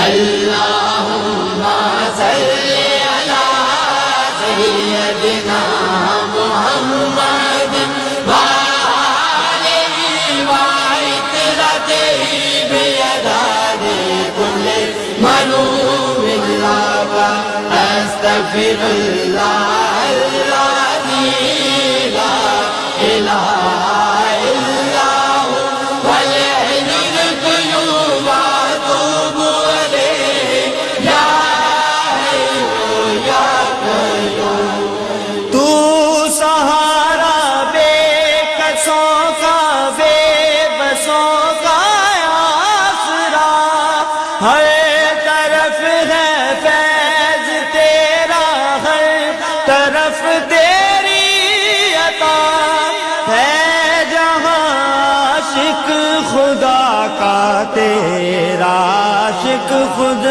اللہم صلی علی سیدنا محمد وآلہ وعطرتہ بعدد کل معلوم اللہ استغفر اللہ الذی لا الہ الا هو والحی القیوم واتوب الیہ یا حی یا قیوم۔ تو سہارا بے کسوں کا بے بسوں کا آسرا، ہر طرف ہے فیض تیرا، ہر طرف تیری عطا ہے، جہاں عاشق خدا کا تیرا عاشق خود